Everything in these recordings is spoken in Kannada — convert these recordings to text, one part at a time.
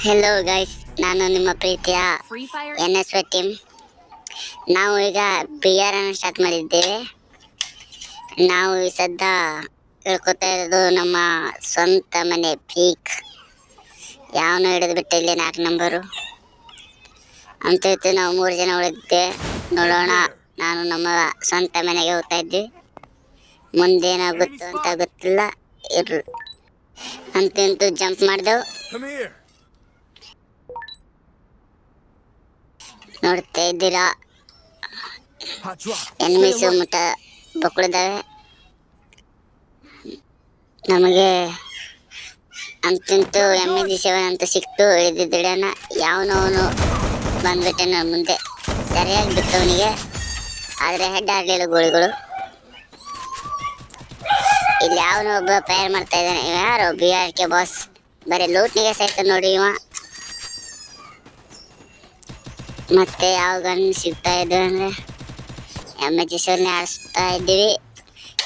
ಹೆಲೋ ಗೈಸ್, ನಾನು ನಿಮ್ಮ ಪ್ರೀತಿಯ NSY ಟೀಮ್. ನಾವು ಈಗ PR ಅನ್ನು ಸ್ಟಾರ್ಟ್ ಮಾಡಿದ್ದೇವೆ. ನಾವು ಈ ಸದ್ದ ಹೇಳ್ಕೊತಾ ಇರೋದು ನಮ್ಮ ಸ್ವಂತ ಮನೆ ಪೀಕ್. ಯಾವನು ಹಿಡಿದು ಬಿಟ್ಟು ಇಲ್ಲಿ 4 ನಂಬರು ಅಂತ ನಾವು 3 ಜನ ಉಳಿದಿದ್ದೆ. ನೋಡೋಣ, ನಾನು ನಮ್ಮ ಸ್ವಂತ ಮನೆಗೆ ಹೋಗ್ತಾ ಇದ್ದೆ. ಮುಂದೇನಾಗುತ್ತೋ ಅಂತ ಗೊತ್ತಿಲ್ಲ. ಅಂತೂ ಜಂಪ್ ಮಾಡಿದೆವು. ನೋಡ್ತಾ ಇದ್ದೀರಾ, ಎನಿಮೀಸ್ ಮುಟ್ಟ ಬಕ್ಕಳಿದ್ದಾವೆ. ನಮಗೆ ಅಂತೂ MG7 ಅಂತ ಸಿಕ್ತು. ಹಿಡಿದಿದ್ದಣ ಯಾವನವನು ಬಂದ್ಬಿಟ್ಟೆ ನನ್ನ ಮುಂದೆ. ಸರಿಯಾಗಿ ಬಿತ್ತವನಿಗೆ, ಆದರೆ ಹೆಡ್ ಆಗಲಿಲ್ಲ ಗೋಳಿಗಳು. ಇಲ್ಲಿ ಯಾವನೋ ಒಬ್ಬ ಫೈರ್ ಮಾಡ್ತಾ ಇದ್ದಾನೆ. ಯಾರು BRK ಬಾಸ್, ಬರೀ ಲೂಟ್ನಿಗೆ ಸಹಿತ ನೋಡಿ ಇವ. ಮತ್ತೆ ಯಾವ ಗನ್ ಸಿಗ್ತಾ ಇದೆ ಅಂದರೆ MG7 ಆಡಿಸ್ತಾ ಇದ್ದೀವಿ.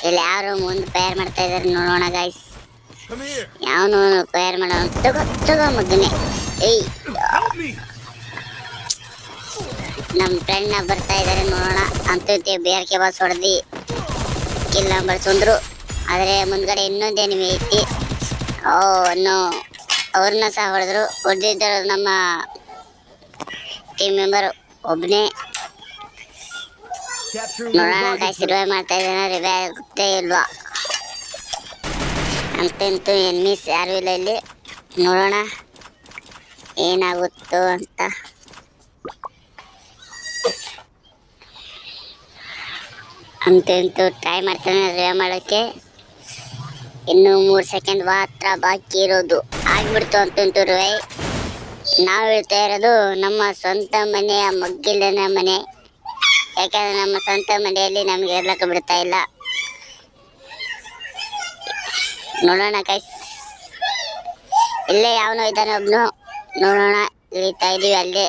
ಇಲ್ಲಿ ಯಾರು ಮುಂದೆ ಫೈರ್ ಮಾಡ್ತಾ ಇದ್ದಾರೆ ನೋಡೋಣ ಗೈಸ್. ಯಾವನು ಫೈರ್ ಮಾಡೋಣ. ತಗೋ ಮಗನೆ. ಏಯ್, ನಮ್ಮ ಫ್ರೆಂಡ್ನ ಬರ್ತಾ ಇದ್ದಾರೆ ನೋಡೋಣ. ಅಂತೂ BRK ಬಾಸ್ ಹೊಡೆದು ಕಿಲ್ ನಂಬರ್ ಸುಂದ್ರು. ಆದರೆ ಮುಂದ್ಗಡೆ ಇನ್ನೊಂದು ಎನಿಮಿ ಐತಿ. ಅವ್ರನ್ನ ಸಹ ಹೊಡೆದಿದ್ದರು ನಮ್ಮ ಟೀಮ್ ಮೆಂಬರ್ ಒಬ್ಬನೇ. ನೋಡೋಣ ಗೈಸ್, ರಿವೈವ್ ಮಾಡ್ತಾ ಇದ್ದಾನೆ. ರಿವೈವ್ ಆಗುತ್ತೆ ಇಲ್ವಾ ಅಂತೂ ಎನಿಮೀಸ್ ಯಾರು ಇಲ್ಲ ಇಲ್ಲಿ. ನೋಡೋಣ ಏನಾಗುತ್ತೋ ಅಂತ. ಅಂತೂ ಟ್ರೈ ಮಾಡ್ತಾನೆ ರಿವೈವ್ ಮಾಡೋಕ್ಕೆ. ಇನ್ನು 3 ಸೆಕೆಂಡ್ ಮಾತ್ರ ಬಾಕಿ ಇರೋದು. ಆಗ್ಬಿಡ್ತು ಅಂತೂ ರಿವೈವ್. ನಾವು ಹೇಳ್ತಾ ಇರೋದು ನಮ್ಮ ಸ್ವಂತ ಮನೆಯ ಮಗ್ಗಿಲನ ಮನೆ. ಯಾಕಂದರೆ ನಮ್ಮ ಸ್ವಂತ ಮನೆಯಲ್ಲಿ ನಮಗೆ ಇರ್ಲಕ್ಕೆ ಬಿಡ್ತಾ ಇಲ್ಲ. ನೋಡೋಣ ಗೈಸ್, ಇಲ್ಲೇ ಯಾವನೋ ಇದ್ದಾನೆ ಒಬ್ನು. ನೋಡೋಣ, ಇಳಿತಾ ಇದೀವಿ ಅಲ್ಲೇ.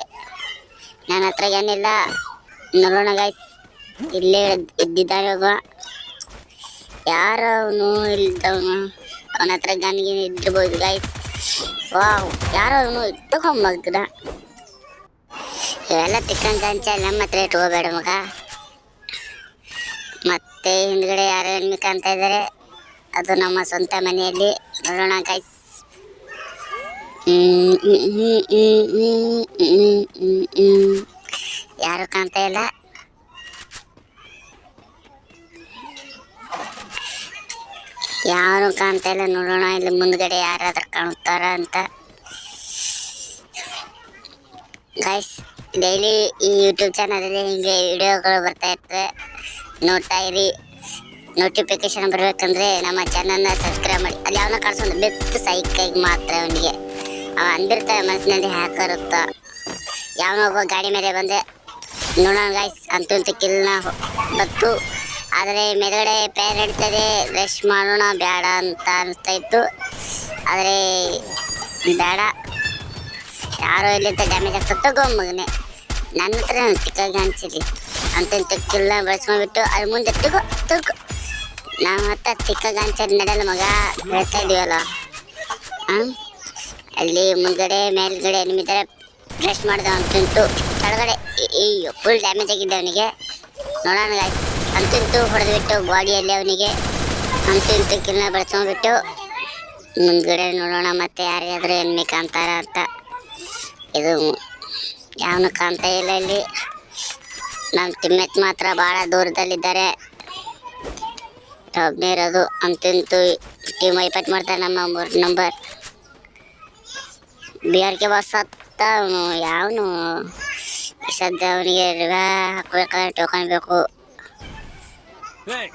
ನನ್ನ ಹತ್ರ ಏನಿಲ್ಲ. ನೋಡೋಣ ಗೈಸ್, ಇಲ್ಲೇ ಇದ್ದಿದ್ದಾನೆ ಒಬ್ಬ. ಯಾರವನು ಇಲ್ದವನು, ಅವನ ಹತ್ರ ಗನ್ಗೆ ಇದ್ದಿರ್ಬೋದು ಗೈಸ್. ವಾವ್, ಯಾರೋ ಅವನು ತಗೊಂಬಗ್ದ. ಇವೆಲ್ಲ ತಿಕ್ಕಂತ ಅಂಚಲ್ಲ, ನಮ್ಮ ಹತ್ರ ಇಟ್ಕೋಬೇಡ ಮಗ. ಮತ್ತೆ ಹಿಂದ್ಗಡೆ ಯಾರೋ ಎನ್ಮಿ ಕಾಣ್ತಾ ಇದ್ದಾರೆ. ಅದು ನಮ್ಮ ಸ್ವಂತ ಮನೆಯಲ್ಲಿ. ನೋಡೋಣ ಗೈಸ್. ಯಾರು ಕಾಣ್ತಾ ಇಲ್ಲ. ಯಾರು ಕಾಣ್ತಾ ಇಲ್ಲ. ನೋಡೋಣ ಇಲ್ಲಿ ಮುಂದ್ಗಡೆ ಯಾರಾದ್ರೂ ಕಾಣುತ್ತಾರ ಅಂತ. ಗೈಸ್, ಡೈಲಿ ಈ ಯೂಟ್ಯೂಬ್ ಚಾನಲಲ್ಲಿ ಹಿಂಗೆ ವಿಡಿಯೋಗಳು ಬರ್ತಾ ಇರ್ತವೆ. ನೋಡ್ತಾ ಇರಿ. ನೋಟಿಫಿಕೇಶನ್ ಬರಬೇಕಂದ್ರೆ ನಮ್ಮ ಚಾನಲ್ನ ಸಬ್ಸ್ಕ್ರೈಬ್ ಮಾಡಿ. ಅಲ್ಲಿ ಯಾವನ ಕಾಣಿಸೋದು ಬೆತ್ತು ಸೈಕಾಗಿ ಮಾತ್ರ ಅವನಿಗೆ. ಅಂದಿರ್ತಾರೆ ಮನಸ್ಸಿನಲ್ಲಿ ಹಾಕರುತ್ತ. ಯಾವನೊಬ್ಬ ಗಾಡಿ ಮೇಲೆ ಬಂದೆ. ನೋಡೋಣ ಗೈಸ್, ಅಂತೂ ಕಿಲ್ನ ಬತ್ತು. ಆದರೆ ಮೇಲ್ಗಡೆ ಪೇರ್ ಹಿಡ್ತದೆ. ರಶ್ ಮಾಡೋಣ ಬೇಡ ಅಂತ ಅನಿಸ್ತಾ ಇತ್ತು, ಆದರೆ ಬೇಡ. ಯಾರೋ ಇಲ್ಲಿಂದ ಡ್ಯಾಮೇಜ್ ಆಗ್ತದೆ. ತಗೋ ಮಗನೆ, ನನ್ನ ಹತ್ರ ಚಿಕ್ಕಾಗಿ ಅನ್ಸಿದ್ವಿ. ಅಂತೂ ಕಿಲ್ನ ಬಳಸ್ಕೊಂಡ್ಬಿಟ್ಟು ಅದ್ರ ಮುಂದೆ ತಗೋ. ನಾವು ಹತ್ತ ಚಿಕ್ಕಾಗಿ ಅನ್ಸೋದು ನಡೆಯಲ್ಲ ಮಗ, ಹೇಳ್ತಾ ಇದೀವಲ್ಲ. ಅಲ್ಲಿ ಮುಂದ್ಗಡೆ ಮೇಲ್ಗಡೆ ನಿಮ್ಮಿದ್ದಾರೆ. ರಶ್ ಮಾಡ್ದ ಅಂತೂ ಕೆಳಗಡೆ. ಅಯ್ಯೋ, ಫುಲ್ ಡ್ಯಾಮೇಜ್ ಆಗಿದೆ ಅವನಿಗೆ. ನೋಡೋಣ ಗೈಸ್, ಅಂತೂ ಹೊಡೆದ್ಬಿಟ್ಟು ಬಾಡಿಯಲ್ಲಿ ಅವನಿಗೆ. ಅಂತೂ ಕಿಲ್ನ ಬಳಸ್ಕೊಂಡ್ಬಿಟ್ಟು ಮುಂದ್ಗಡೆ ನೋಡೋಣ ಮತ್ತೆ ಯಾರ್ಯಾದ್ರು ಎನ್ಮಿ ಕಾಣ್ತಾರ ಅಂತ. ಇದು ಯಾವನು ಕಾಣ್ತಾ ಇಲ್ಲ ಇಲ್ಲಿ. ನಮ್ಮ ಟೀಮ್ಮೇಟ್ ಮಾತ್ರ ಭಾಳ ದೂರದಲ್ಲಿದ್ದಾರೆ. ಒಬ್ಬನೇ ಇರೋದು. ಅಂತೂ ಟೀಮ್ ವೈಪಟ್ ಮಾಡ್ತಾರೆ ನಮ್ಮ 3 ನಂಬರ್. BRK ಬಾಸ್ ಹತ್ತ ಅವನು ಯಾವನು ಸದ್ಯ ಅವನಿಗೆ ಹಾಕ್ಬೇಕಾದ್ರೆ ಟೋಕನ್ ಬೇಕು.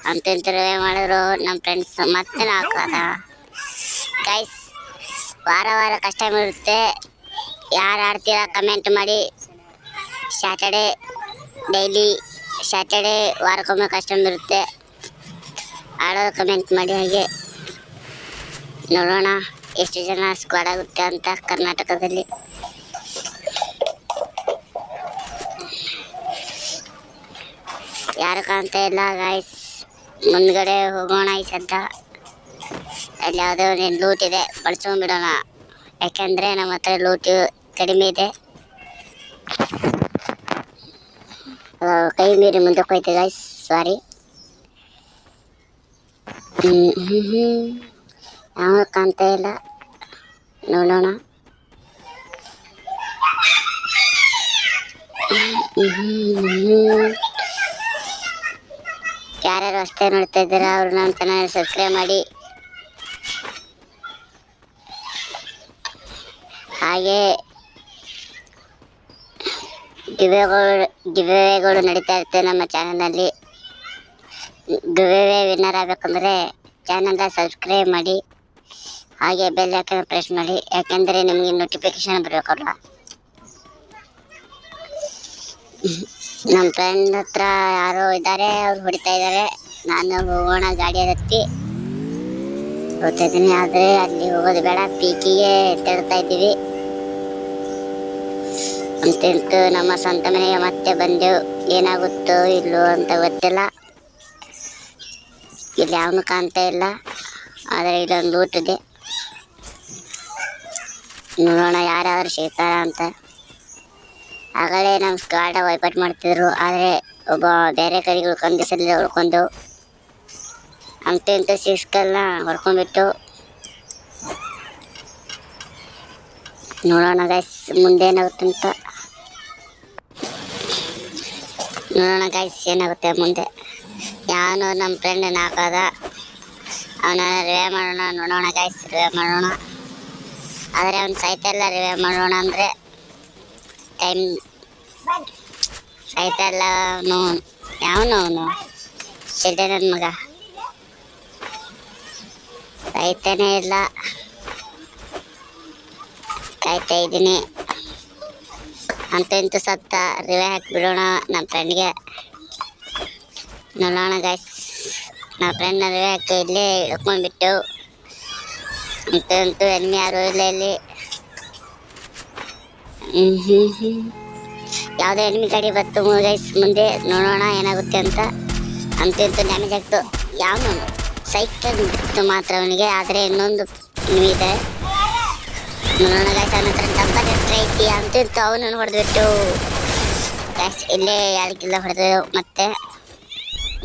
ಅಂತೂ ಮಾಡಿದ್ರು ನಮ್ಮ ಫ್ರೆಂಡ್ಸ್. ಮತ್ತೆ ಹಾಕೋದ ಗೈಸ್, ವಾರ ಕಷ್ಟ ಇರುತ್ತೆ. ಯಾರು ಆಡ್ತೀರಾ ಕಮೆಂಟ್ ಮಾಡಿ. ಡೈಲಿ ಸ್ಯಾಟರ್ಡೇ ವಾರಕ್ಕೊಮ್ಮೆ ಕಸ್ಟಮ್ ಇರುತ್ತೆ. ಆಡೋದು ಕಮೆಂಟ್ ಮಾಡಿ. ಹಾಗೆ ನೋಡೋಣ ಎಷ್ಟು ಜನ ಸ್ಕ್ವಾಡ್ ಆಗುತ್ತೆ ಅಂತ ಕರ್ನಾಟಕದಲ್ಲಿ. ಯಾರು ಕಾಣ್ತಾ ಇಲ್ಲ ಗಾಯ್ಸ್. ಮುಂದ್ಗಡೆ ಹೋಗೋಣ ಈ ಸದ್ದ. ಅಲ್ಲಿ ಯಾವುದೋ ಒಂದು ಲೂಟ್ ಇದೆ, ಬಳಸ್ಕೊಂಡ್ಬಿಡೋಣ. ಯಾಕೆಂದರೆ ನಮ್ಮ ಹತ್ರ ಲೂಟು ಕಡಿಮೆ ಇದೆ. ಕೈ ಮೀರಿ ಮುಂದಕ್ಕೆ ಹೋಯ್ತು ಗಾಯ್ಸ್, ಸಾರಿ. ಯಾವ ಕಾಣ್ತಾ ಇಲ್ಲ, ನೋಡೋಣ. ಯಾರ್ಯಾರು ಅಷ್ಟೇ ನೋಡ್ತಾ ಇದ್ದೀರಾ ಅವರು ನಮ್ಮ ಚಾನಲ್ ಸಬ್ಸ್ಕ್ರೈಬ್ ಮಾಡಿ. ಹಾಗೆ ಗಿವೇಗಳು ನಡೀತಾ ಇರ್ತವೆ ನಮ್ಮ ಚಾನಲ್ನಲ್ಲಿ. ಗಿವೇ ವಿನ್ನರ್ ಆಗಬೇಕಂದ್ರೆ ಚಾನಲ್ನ ಸಬ್ಸ್ಕ್ರೈಬ್ ಮಾಡಿ, ಹಾಗೆ ಬೆಲ್ ಐಕಾನ್ ಪ್ರೆಸ್ ಮಾಡಿ, ಯಾಕೆಂದರೆ ನಿಮಗೆ ನೋಟಿಫಿಕೇಶನ್ ಬರಬೇಕಲ್ಲ. ನಮ್ಮ ಫ್ರೆಂಡ್ ಹತ್ರ ಯಾರೋ ಇದ್ದಾರೆ, ಅವ್ರು ಹೊಡಿತಾ ಇದ್ದಾರೆ. ನಾನು ಹೋಗೋಣ ಗಾಡಿ ಹತ್ತಿ ಹೋಗ್ತಾ ಇದ್ದೀನಿ, ಆದರೆ ಅಲ್ಲಿ ಹೋಗೋದು ಬೇಡ, ಪೀಕಿಗೆ ತಿಳ್ತಾ ಇದ್ದೀವಿ. ಅಂತಂತೂ ನಮ್ಮ ಸ್ವಂತ ಮನೆಗೆ ಮತ್ತೆ ಬಂದೆವು. ಏನಾಗುತ್ತೋ ಇಲ್ಲೋ ಅಂತ ಗೊತ್ತಿಲ್ಲ. ಇಲ್ಲಿ ಯಾವನು ಕಾಣ್ತಾ ಇಲ್ಲ, ಆದರೆ ಇಲ್ಲೊಂದು ಲೂಟ್ ಇದೆ. ನೋಡೋಣ ಯಾರಾದರೂ ಸಿಗ್ತಾರ ಅಂತ. ಆಗಲೇ ನಮ್ಮ ಸ್ಕ್ವಾಡ ವೈಪೌಟ್ ಮಾಡ್ತಿದ್ರು, ಆದರೆ ಒಬ್ಬ ಬೇರೆ ಕಡೆಗೆ ಉಳ್ಕೊಂಡು ಅಂತೂ ಸಿಕ್ಸ್ಕಲ್ನ ಹೊಡ್ಕೊಂಡ್ಬಿಟ್ಟು. ನೋಡೋಣ ಗೈಸ್ ಮುಂದೆ ಏನಾಗುತ್ತಂತ. ನೋಡೋಣ ಗೈಸ್ ಏನಾಗುತ್ತೆ ಮುಂದೆ. ಯಾವನು ನಮ್ಮ ಫ್ರೆಂಡ್ ನಾಲ್ಕಾದ, ಅವನ ರಿವೇ ಮಾಡೋಣ. ನೋಡೋಣ ಗೈಸ್ ರಿವೇ ಮಾಡೋಣ, ಆದರೆ ಅವ್ನು ಸಾಯ್ತಲ್ಲ. ರಿವೇ ಮಾಡೋಣ ಅಂದರೆ ಟೈಮ್ ಸಾಯ್ತಲ್ಲ. ಅವನು ಅವನು ಸಿಡ್ಡೆ ನನ್ನ ಮಗ, ಸಾಯ್ತಾನೇ ಇಲ್ಲ. ಕಾಯ್ತಾ ಇದ್ದೀನಿ. ಅಂತೂ ಸತ್ತ. ರಿವೇ ಹಾಕಿಬಿಡೋಣ ನಮ್ಮ ಫ್ರೆಂಡ್ಗೆ. ನೋಡೋಣ ಗೈಸ್, ನಮ್ಮ ಫ್ರೆಂಡ್ನ ರಿವೇ ಹಾಕಿ ಇಲ್ಲೇ ಹಿಡ್ಕೊಂಡ್ಬಿಟ್ಟು. ಅಂತೂ ಎನ್ಮಿ ಯಾರು ಇಲ್ಲ ಇಲ್ಲಿ. ಯಾವುದೋ ಎನ್ಮಿ ಗಾಡಿ ಬತ್ತು ಗೈಸ್ ಮುಂದೆ. ನೋಡೋಣ ಏನಾಗುತ್ತೆ ಅಂತ. ಅಂತೂ ಡ್ಯಾಮೇಜ್ ಆಗ್ತು. ಯಾವನು ಸೈಕಲ್ ಬಿತ್ತು ಮಾತ್ರ ಅವನಿಗೆ, ಆದರೆ ಇನ್ನೊಂದು ಎನ್ಮಿ ಇದೆ. ನೋಡೋಣ ಗೈಸ್, ಅವನ ಹತ್ರ ಡಬ್ಬಲ್ ಎತ್ತರ ಐತಿ. ಅಂತೂ ಅವನನ್ನು ಹೊಡೆದ್ಬಿಟ್ಟು ಗೈಸ್ ಇಲ್ಲೇ 2 ಕಿಲ್ಲ ಹೊಡೆದು ಮತ್ತೆ.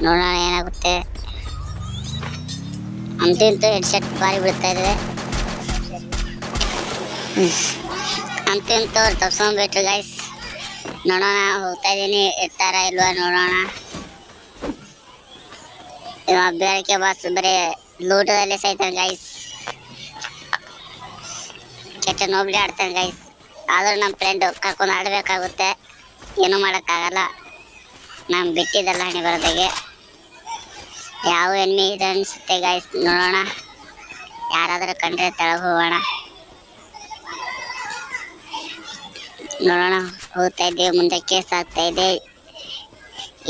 ನೋಡೋಣ ಏನಾಗುತ್ತೆ. ಅಂತೂ ಹೆಡ್ಸೆಟ್ ಬಾರಿ ಬೀಳ್ತಾ ಇದೆ. ಅಂತೂ ಅವ್ರು ತಪ್ಸ್ಕೊಂಡ್ಬಿಟ್ರು ಗೈಸ್. ನೋಡೋಣ ಹೋಗ್ತಾ ಇದ್ದೀನಿ, ಇರ್ತಾರ ಇಲ್ವಾ ನೋಡೋಣ. ಬೇರೆ ಬಾಸ್ ಬರೀ ಲೂಟದಲ್ಲೇ ಸಾಯ್ತಾನೆ ಗೈಸ್. ಕೆಟ್ಟ ನೋಬ್ಲಿ ಆಡ್ತಾನೆ ಗೈಸ್. ಆದರೂ ನಮ್ಮ ಫ್ರೆಂಡು ಕರ್ಕೊಂಡು ಆಡಬೇಕಾಗುತ್ತೆ, ಏನೂ ಮಾಡೋಕ್ಕಾಗಲ್ಲ. ನಾನು ಬಿಟ್ಟಿದ್ದಲ್ಲ ಹಣೆ ಬರೋದಾಗೆ. ಯಾವ ಎನ್ಮಿ ಇದೆ ಅನಿಸುತ್ತೆ ಗೈಸ್. ನೋಡೋಣ ಯಾರಾದರೂ ಕಂಡ್ರೆ ತೆಳಗೆ ಹೋಗೋಣ. ನೋಡೋಣ ಹೋಗ್ತಾ ಇದ್ದೀವಿ, ಮುಂದಕ್ಕೆ ಸಾಗ್ತಾ ಇದೆ.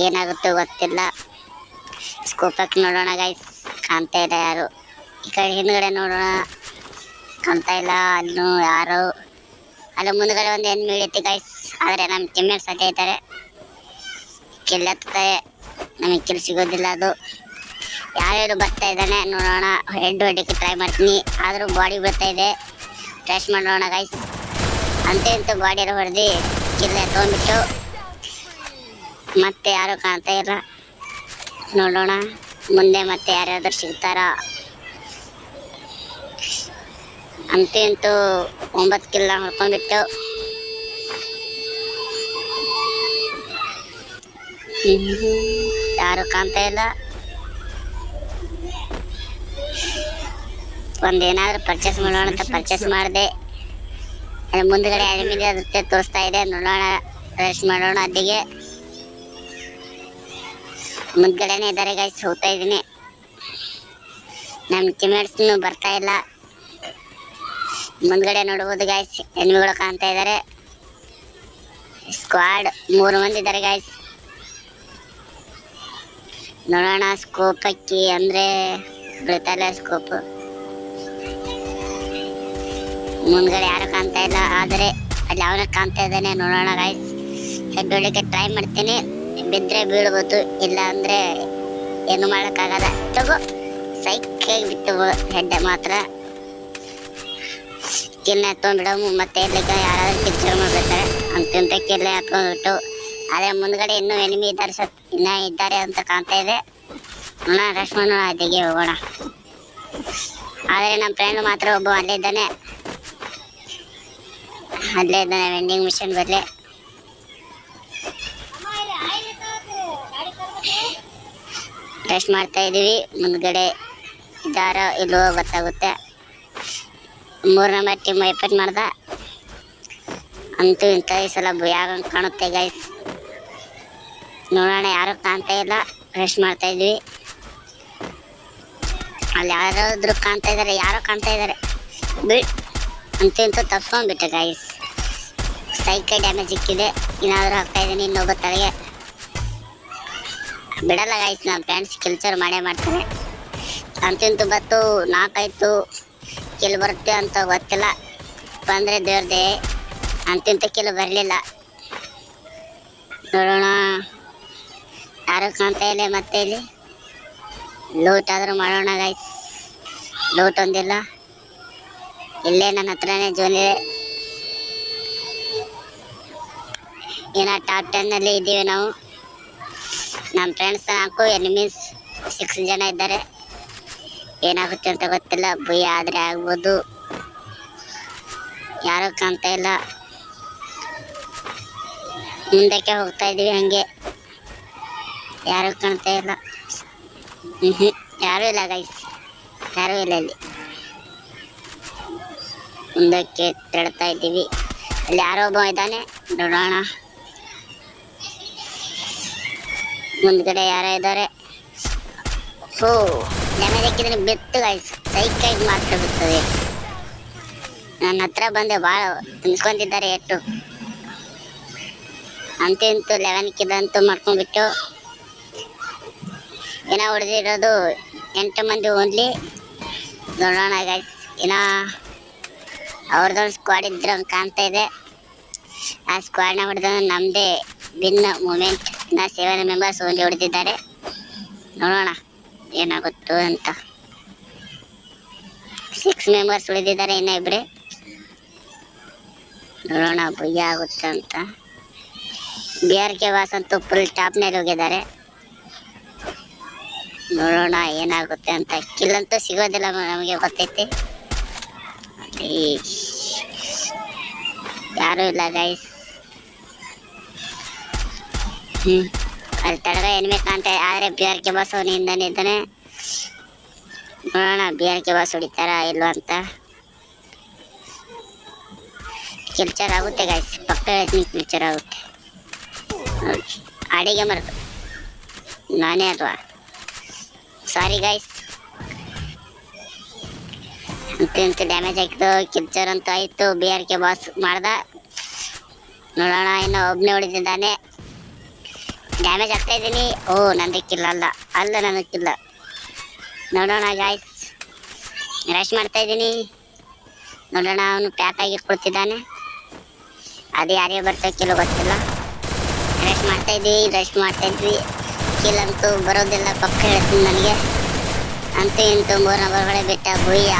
ಏನಾಗುತ್ತೋ ಗೊತ್ತಿಲ್ಲ. ಸ್ಕೋಪಕ್ಕೆ ನೋಡೋಣ ಗೈಸ್, ಕಾಣ್ತಾ ಇಲ್ಲ ಯಾರು. ಈ ಕಡೆ ಹಿಂದ್ಗಡೆ ನೋಡೋಣ, ಕಾಣ್ತಾ ಇಲ್ಲ. ಅಲ್ಲೂ ಯಾರು ಅಲ್ಲ ಮುಂದ್ಗಡೆ ಒಂದು ಎನ್ಮಿ ಇಳಿತಿ ಗೈಸ್, ಆದರೆ ನಮ್ಮ ಟೀಮ್ಮೇಟ್ಸ್ ಅದೇ ಇದ್ದಾರೆ. ಕಿಲ್ ಹತ್ತದೆ, ನಮಗೆ ಕಿಲ್ ಸಿಗೋದಿಲ್ಲ. ಅದು ಯಾರ್ಯಾರು ಬರ್ತಾ ಇದ್ದಾನೆ ನೋಡೋಣ. ಹೆಡ್ ಹೊಡಿಕ್ಕೆ ಟ್ರೈ ಮಾಡ್ತೀನಿ, ಆದರೂ ಬಾಡಿ ಬೀಳ್ತಾ ಇದೆ. ಟ್ರಶ್ ಮಾಡೋಣ ಗೈಸ್. ಅಂತೂ ಬಾಡಿಯಲ್ಲಿ ಹೊಡೆದು ಕಿಲ್ಲ ತೊಗೊಂಡ್ಬಿಟ್ಟು. ಮತ್ತೆ ಯಾರು ಕಾಣ್ತಾ ಇಲ್ಲ. ನೋಡೋಣ ಮುಂದೆ ಮತ್ತೆ ಯಾರ್ಯಾದ್ರು ಸಿಗ್ತಾರಾ. ಅಂತೂ 9 ಕಿಲ್ಲ ಹೊಡ್ಕೊಂಡ್ಬಿಟ್ಟು. ಯಾರು ಕಾಣ್ತಾ ಇಲ್ಲ. ಒಂದೇನಾದ್ರೂ ಪರ್ಚೇಸ್ ಮಾಡೋಣ ಅಂತ ಪರ್ಚೇಸ್ ಮಾಡಿದೆ. ಮುಂದ್ಗಡೆ ಎನಿಮಿ ಅದಕ್ಕೆ ತೋರಿಸ್ತಾ ಇದೆ. ನೋಡೋಣ ರಶ್ ಮಾಡೋಣ ಅಲ್ಲಿಗೆ. ಮುಂದ್ಗಡೆನೇ ಇದ್ದಾರೆ ಗೈಸ್, ಹೋಗ್ತಾ ಇದ್ದೀನಿ. ನಮ್ಮ ಟೀಮ್ಮೇಟ್ಸ್ನು ಬರ್ತಾ ಇಲ್ಲ. ಮುಂದ್ಗಡೆ ನೋಡ್ಬೋದು ಗೈಸ್, ಎನಿಮಿಗಳು ಕಾಣ್ತಾ ಇದ್ದಾರೆ. ಸ್ಕ್ವಾಡ್ 3 ಮಂದಿ ಇದ್ದಾರೆ ಗೈಸ್. ನೋಡೋಣ ಸ್ಕೋಪ್ ಹಾಕಿ, ಅಂದರೆ ಬೀಳ್ತಾ ಸ್ಕೋಪ್. ಮುಂದ್ಗಡೆ ಯಾರು ಕಾಣ್ತಾ ಇಲ್ಲ, ಆದರೆ ಅಲ್ಲಿ ಅವನ ಕಾಣ್ತಾ ಇದ್ದಾನೆ. ನೋಡೋಣ ಗೈಸ್, ಹೆಡ್ ಹೊಡಿಕ್ಕೆ ಟ್ರೈ ಮಾಡ್ತೀನಿ. ಬಿದ್ದರೆ ಬೀಳ್ಬೋದು, ಇಲ್ಲ ಅಂದರೆ ಏನು ಮಾಡೋಕ್ಕಾಗಲ್ಲ. ತಗೋ ಸೈಕ್ ಬಿತ್ತು ಹೆಡ್ ಮಾತ್ರ. ಕಿಲ್ನ ಎತ್ಕೊಂಡ್ಬಿಡವು ಮತ್ತೆ ಇರ್ಲಿಕ್ಕೆ ಯಾರಾದ್ರೂ ಕಿಲ್ಚರ್ ಮಾಡ್ಬೇಕಾರೆ ಅಂತ ಕಿಲ್ನ ಎತ್ಕೊಂಡ್ಬಿಟ್ಟು. ಆದರೆ ಮುಂದ್ಗಡೆ ಇನ್ನೂ ಎನಿಮಿ ಇದ್ದಾರೆ ಇನ್ನೂ ಇದ್ದಾರೆ ಅಂತ ಕಾಣ್ತಾ ಇದೆ. ನೋಡೋಣ ರಶ್ ಮಾಡೋಣ, ಅದಿಗೆ ಹೋಗೋಣ. ಆದರೆ ನಮ್ಮ ಫ್ರೆಂಡ್ ಮಾತ್ರ ಒಬ್ಬ ಅಲ್ಲೇ ಇದ್ದಾನೆ ವೆಂಡಿಂಗ್ ಮಿಷನ್ ಬರಲಿ. ರಶ್ ಮಾಡ್ತಾ ಇದೀವಿ. ಮುಂದ್ಗಡೆ ಇದ್ದಾರೋ ಇಲ್ಲವೋ ಗೊತ್ತಾಗುತ್ತೆ. 3 ನಂಬರ್ ಟೀಮ್ ಎಫೆಕ್ಟ್ ಮಾಡ್ದ. ಅಂತೂ ಇಂಥ ಈ ಸಲ ಯಾರು ಕಾಣುತ್ತೆ ಗೈಸ್. ನೋಡೋಣ, ಯಾರು ಕಾಣ್ತಾ ಇಲ್ಲ. ರಶ್ ಮಾಡ್ತಾ ಇದ್ವಿ. ಅಲ್ಲಿ ಯಾರಾದ್ರೂ ಕಾಣ್ತಾ ಇದ್ದಾರೆ, ಯಾರೋ ಕಾಣ್ತಾ ಇದ್ದಾರೆ. ಅಂತೂ ಇಂತೂ ತಪ್ಸ್ಕೊಂಡ್ಬಿಟ್ಟೆ ಗೈಸ್. ಸೈಕಲ್ ಡ್ಯಾಮೇಜ್ ಇಕ್ಕಿದೆ. ಏನಾದರೂ ಹಾಕ್ತಾ ಇದ್ದೀನಿ ಇನ್ನೊಬ್ಬ ತಲೆಗೆ. ಬಿಡಲ್ಲ ಗೈಸ್, ನಮ್ಮ ಫ್ರೆಂಡ್ಸ್ ಕಿಲ್ಚರ್ ಮಾಡೇ ಮಾಡ್ತಾರೆ. ಅಂತೂ ಇಂತೂ ಬತ್ತು 4 ಕಿಲ್ ಬರುತ್ತೆ ಅಂತ ಗೊತ್ತಿಲ್ಲ. ಬಂದರೆ ದೇವ್ರದೇ. ಅಂತೂ ಇಂತೂ ಕಿಲ್ ಬರಲಿಲ್ಲ. ನೋಡೋಣ, ಯಾರು ಕಾಣ್ತಾ ಇಲ್ಲ. ಮತ್ತೆ ಇಲ್ಲಿ ಲೂಟ್ ಆದರೂ ಮಾಡೋಣ ಗೈಸ್. ಲೂಟ್ ಒಂದಿಲ್ಲ. ಇಲ್ಲೇ ನನ್ನ ಹತ್ರನೇ ಜೋನ್ ಇದೆ. ಏನೋ ಟಾಪ್ 10 ಇದ್ದೀವಿ ನಾವು. ನಮ್ಮ ಫ್ರೆಂಡ್ಸ್ 4, ಎನಿಮೀಸ್ 6 ಜನ ಇದ್ದಾರೆ. ಏನಾಗುತ್ತೆ ಅಂತ ಗೊತ್ತಿಲ್ಲ. ಭಯ ಆದರೆ ಆಗ್ಬೋದು. ಯಾರೂ ಕಾಣ್ತಾ ಇಲ್ಲ. ಮುಂದಕ್ಕೆ ಹೋಗ್ತಾ ಇದ್ದೀವಿ ಹಂಗೆ. ಯಾರೂ ಕಾಣ್ತಾ ಇಲ್ಲ. ಯಾರೂ ಇಲ್ಲ ಗೈಸ್, ಯಾರೂ ಇಲ್ಲ ಇಲ್ಲಿ. ಮುಂದಕ್ಕೆ ತೆರಳ್ತಾ ಇದ್ದೀವಿ. ಅಲ್ಲಿ ಯಾರೋ ಒಬ್ಬ ಇದ್ದಾನೆ, ನೋಡೋಣ. ಮುಂದ್ಗಡೆ ಯಾರೋ ಇದ್ದಾರೆ. ಡ್ಯಾಮೇಜ್ ಹಾಕಿದ್ರೆ ಬಿತ್ತು ಗೈಸ್. ಸೈಕಲ್ ಮಾತ್ರ ಬಿತ್ತದೆ. ನನ್ನ ಹತ್ರ ಬಂದೆ ಭಾಳ ತಿನ್ಸ್ಕೊಂತಿದ್ದಾರೆ ಎಷ್ಟು. ಅಂತೂ ಇಂತೂ 11 ಕಿಲ್ ಅಂತೂ ಮಾಡ್ಕೊಂಡ್ಬಿಟ್ಟು. ಏನೋ ಹೊಡೆದಿರೋದು 8 ಮಂದಿ ಓನ್ಲಿ. ನೋಡೋಣ ಗೈಸ್, ಏನೋ ಅವ್ರದ್ದೊಂದು ಸ್ಕ್ವಾಡ್ ಇದ್ರೆ ಒಂದು ಕಾಣ್ತಾ ಇದೆ. ಆ ಸ್ಕ್ವಾಡ್ನ ಹೊಡೆದ ನಮ್ಮದೇ ವಿನ್ ಮೂಮೆಂಟ್. ಇನ್ನು 7 ಮೆಂಬರ್ಸ್ ಓನ್ಲಿ ಹೊಡೆದಿದ್ದಾರೆ. ನೋಡೋಣ ಏನಾಗುತ್ತೋ ಅಂತ. 6 ಮೆಂಬರ್ಸ್ ಉಳಿದಿದ್ದಾರೆ, ಇನ್ನೂ ಇಬ್ಬರೇ. ನೋಡೋಣ ಭಯ ಆಗುತ್ತೆ ಅಂತ. BRK ಬಾಸ್ ಅಂತೂ ಫುಲ್ ಟಾಪ್ನಲ್ಲಿ ಹೋಗಿದ್ದಾರೆ. ನೋಡೋಣ ಏನಾಗುತ್ತೆ ಅಂತ. ಕಿಲ್ ಅಂತೂ ಸಿಗೋದಿಲ್ಲ ನಮಗೆ ಗೊತ್ತೈತಿ. ಯಾರೂ ಇಲ್ಲ ಗೈಸ್. ಅಲ್ಲಿ ತಡಗ ಎನಿಮೆ ಕಾಣ್ತಾ. ಆದರೆ BRK ಬಾಸ್ ಅವನು ಹಿಂದನೇ ಇದ್ದಾನೆ. ನೋಡೋಣ BRK ಬಾಸ್ ಹೊಡಿತಾರ ಇಲ್ವ ಅಂತ. ಕಿಲ್ಚರ್ ಆಗುತ್ತೆ ಗೈಸ್, ಪಕ್ಕ ಹೇಳ್ತೀನಿ ಕಿಲ್ಚರ್ ಆಗುತ್ತೆ. ಅಡಿಗೆ ಮರೆತು ನಾನೇ ಅಲ್ವಾ, ಸಾರಿ ಗೈಸ್. ಅಂತೂ ಡ್ಯಾಮೇಜ್ ಆಯ್ತು. ಕಿಲ್ಚರ್ ಅಂತ ಆಯಿತು. BRK ಬಾಸ್ ಮಾಡ್ದ. ನೋಡೋಣ, ಇನ್ನು ಒಬ್ಬನೇ ಹೊಡಿದಿದ್ದಾನೆ. ಡ್ಯಾಮೇಜ್ ಆಗ್ತಾ ಇದ್ದೀನಿ. ನಂದಕ್ಕಿಲ್ಲ ಅಲ್ಲ ನನಗಿಲ್ಲ. ನೋಡೋಣ ಗಾಯ್ಸ್, ರಶ್ ಮಾಡ್ತಾ ಇದ್ದೀನಿ. ನೋಡೋಣ, ಅವನು ಪ್ಯಾಕ್ ಆಗಿ ಕೊಡ್ತಿದ್ದಾನೆ. ಅದು ಯಾರಿಗೆ ಬರ್ತೋ ಕಿಲೋ ಗೊತ್ತಿಲ್ಲ. ರಶ್ ಮಾಡ್ತಾ ಇದ್ವಿ. ಕಿಲ್ ಅಂತೂ ಬರೋದಿಲ್ಲ, ಪಕ್ಕ ಹೇಳ್ತೀನಿ ನನಗೆ. ಅಂತೂ ಇಂತೂ 3 ನಂಬರ್ಗಳೇ ಬಿಟ್ಟ. ಭೂಯ್ಯ.